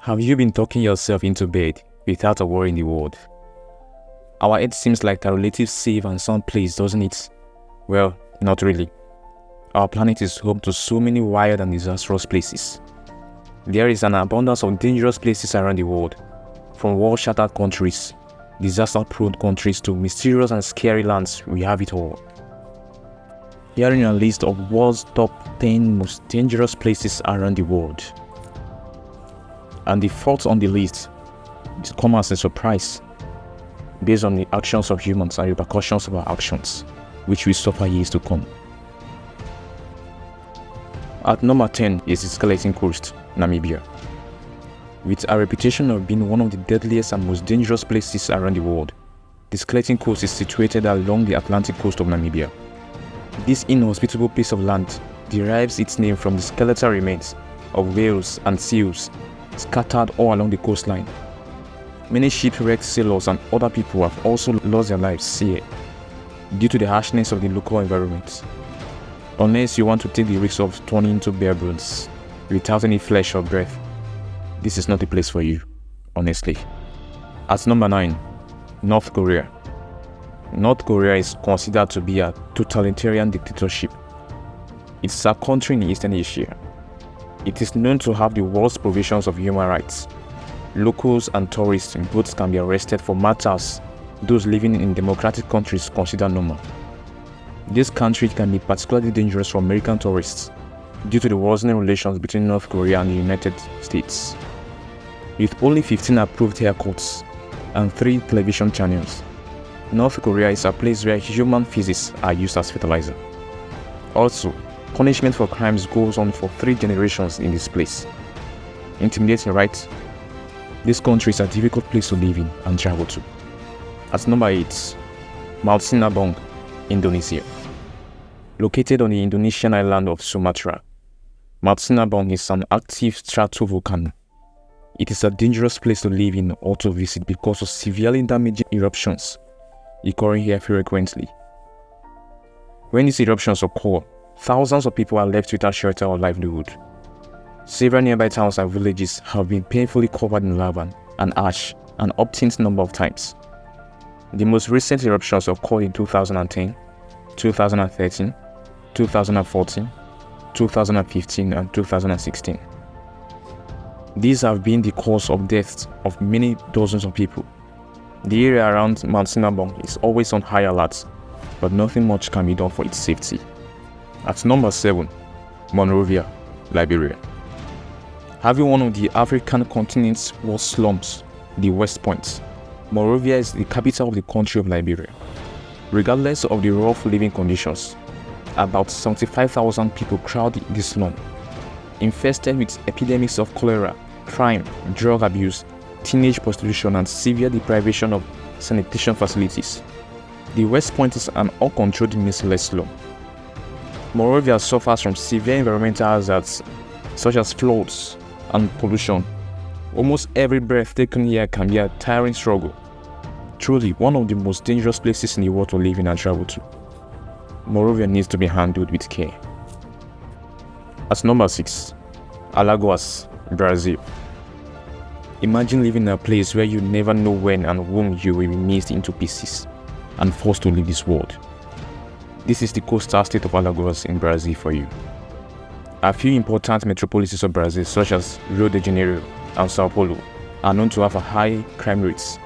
Have you been talking yourself into bed without a worry in the world? Our Earth seems like a relatively safe and sound place, doesn't it? Well, not really. Our planet is home to so many wild and disastrous places. There is an abundance of dangerous places around the world, from war-shattered countries, disaster-prone countries to mysterious and scary lands. We have it all. Here is a list of world's top 10 most dangerous places around the world. And the fourth on the list is come as a surprise, based on the actions of humans and repercussions of our actions, which will suffer years to come. At number 10 is the Skeleton Coast, Namibia. With a reputation of being one of the deadliest and most dangerous places around the world, the Skeleton Coast is situated along the Atlantic coast of Namibia. This inhospitable piece of land derives its name from the skeletal remains of whales and seals scattered all along the coastline. Many shipwrecked sailors and other people have also lost their lives here due to the harshness of the local environment. Unless you want to take the risk of turning into bare bones without any flesh or breath, this is not the place for you, honestly. At number 9, North Korea. North Korea is considered to be a totalitarian dictatorship. It's a country in Eastern Asia. It is known to have the worst provisions of human rights. Locals and tourists both can be arrested for matters those living in democratic countries consider normal. This country can be particularly dangerous for American tourists due to the worsening relations between North Korea and the United States. With only 15 approved airports and 3 television channels, North Korea is a place where human feces are used as fertilizer. Also, punishment for crimes goes on for 3 generations in this place. Intimidating, right? This country is a difficult place to live in and travel to. At number 8, Mount Sinabung, Indonesia. Located on the Indonesian island of Sumatra, Mount Sinabung is an active stratovolcano. It is a dangerous place to live in or to visit because of severely damaging eruptions occurring here frequently. When these eruptions occur, thousands of people are left without shelter or livelihood. Several nearby towns and villages have been painfully covered in lava and ash an obscene number of times. The most recent eruptions occurred in 2010, 2013, 2014, 2015, and 2016. These have been the cause of deaths of many dozens of people. The area around Mount Sinabung is always on high alert, but nothing much can be done for its safety. At number 7, Monrovia, Liberia. Having one of the African continent's worst slums, the West Point, Monrovia is the capital of the country of Liberia. Regardless of the rough living conditions, about 75,000 people crowd this slum, infested with epidemics of cholera, crime, drug abuse, teenage prostitution, and severe deprivation of sanitation facilities. The West Point is an uncontrolled merciless slum. Monrovia suffers from severe environmental hazards such as floods and pollution. Almost every breath taken here can be a tiring struggle. Truly one of the most dangerous places in the world to live in and travel to. Monrovia needs to be handled with care. At number 6, Algos, Brazil. Imagine living in a place where you never know when and whom you will be missed into pieces and forced to leave this world. This is the coastal state of Algos in Brazil for you. A few important metropolises of Brazil, such as Rio de Janeiro and Sao Paulo, are known to have a high crime rates.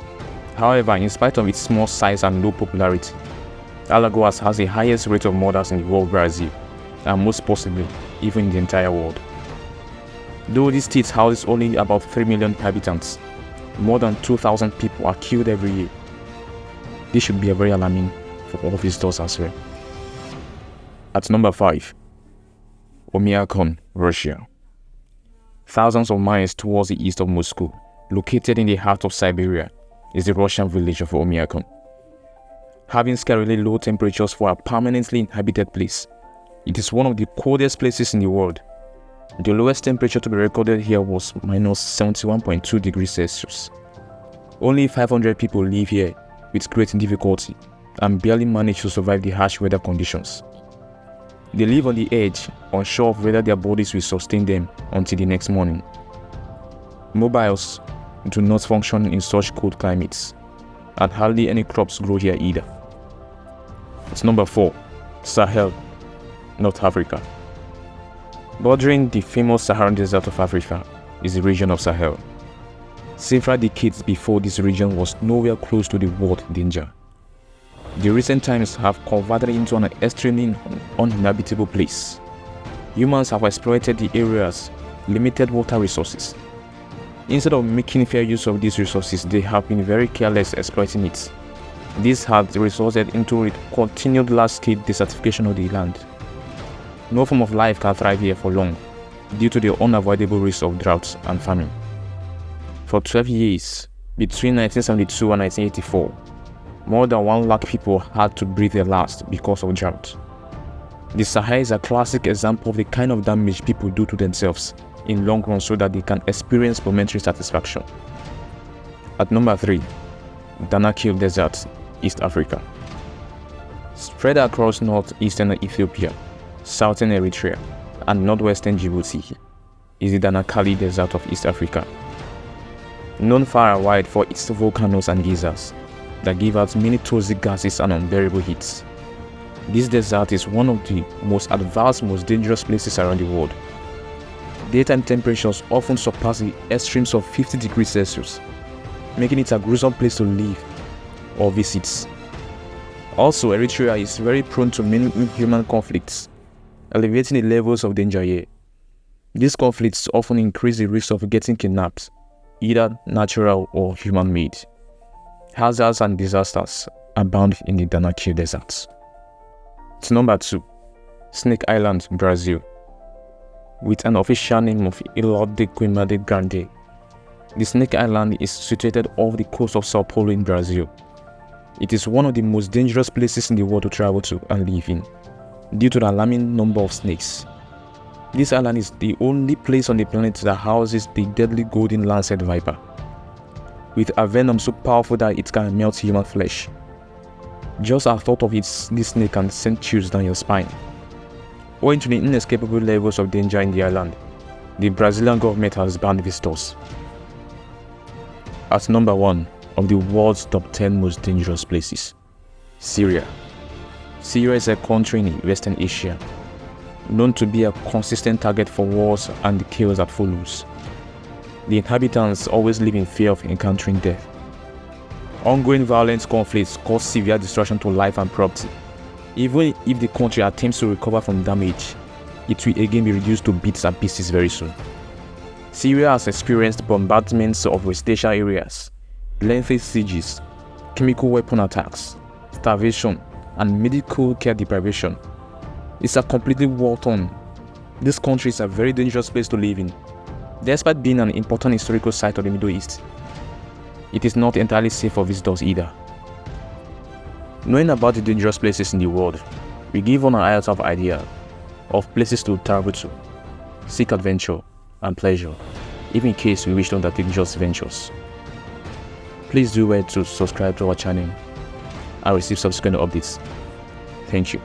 However, in spite of its small size and low popularity, Alagoas has the highest rate of murders in the whole Brazil, and most possibly even in the entire world. Though this state houses only about 3 million inhabitants, more than 2,000 people are killed every year. This should be very alarming for all visitors as well. At number 5, Omon Russia. Thousands of miles towards the east of Moscow, located in the heart of Siberia, is the Russian village of Omon. Having scarily low temperatures for a permanently inhabited place, it is one of the coldest places in the world. The lowest temperature to be recorded here was minus 71.2 degrees Celsius. Only 500 people live here with great difficulty and barely manage to survive the harsh weather conditions. They live on the edge, unsure of whether their bodies will sustain them until the next morning. Mobiles do not function in such cold climates, and hardly any crops grow here either. It's number 4. Sahel, North Africa. Bordering the famous Saharan Desert of Africa is the region of Sahel. Several decades before, this region was nowhere close to the world danger. The recent times have converted it into an extremely uninhabitable place. Humans have exploited the area's limited water resources. Instead of making fair use of these resources, they have been very careless exploiting it. This has resulted into a continued large-scale desertification of the land. No form of life can thrive here for long, due to the unavoidable risk of drought and famine. For 12 years, between 1972 and 1984, more than 1 lakh people had to breathe their last because of drought. The Sahel is a classic example of the kind of damage people do to themselves in long run so that they can experience momentary satisfaction. At number 3, Danakil Desert, East Africa. Spread across northeastern Ethiopia, southern Eritrea, and northwestern Djibouti is the Danakil Desert of East Africa. Known far and wide for its volcanoes and geysers that give out many toxic gases and unbearable heat. This desert is one of the most advanced, most dangerous places around the world. Daytime temperatures often surpass the extremes of 50 degrees Celsius, making it a gruesome place to live or visit. Also, Eritrea is very prone to many human conflicts, elevating the levels of danger here. These conflicts often increase the risk of getting kidnapped, either natural or human-made. Hazards and disasters abound in the Danakil Desert. It's number 2, Snake Island, Brazil. With an official name of Ilha de Queimada Grande, the Snake Island is situated off the coast of Sao Paulo in Brazil. It is one of the most dangerous places in the world to travel to and live in, due to the alarming number of snakes. This island is the only place on the planet that houses the deadly golden lancet viper, with a venom so powerful that it can melt human flesh. Just a thought of this snake can send chills down your spine. Owing to the inescapable levels of danger in the island, the Brazilian government has banned visitors. At number 1 of the world's top 10 most dangerous places, Syria. Syria is a country in Western Asia, known to be a consistent target for wars and the chaos that follows. The inhabitants always live in fear of encountering death. Ongoing violent conflicts cause severe destruction to life and property. Even if the country attempts to recover from damage, it will again be reduced to bits and pieces very soon. Syria has experienced bombardments of residential areas, lengthy sieges, chemical weapon attacks, starvation, and medical care deprivation. It's a completely war-torn. This country is a very dangerous place to live in. Despite being an important historical site of the Middle East, it is not entirely safe for visitors either. Knowing about the dangerous places in the world, we give one an iota of idea of places to travel to, seek adventure and pleasure, even in case we wish to undertake just ventures. Please do well to subscribe to our channel and receive subsequent updates. Thank you.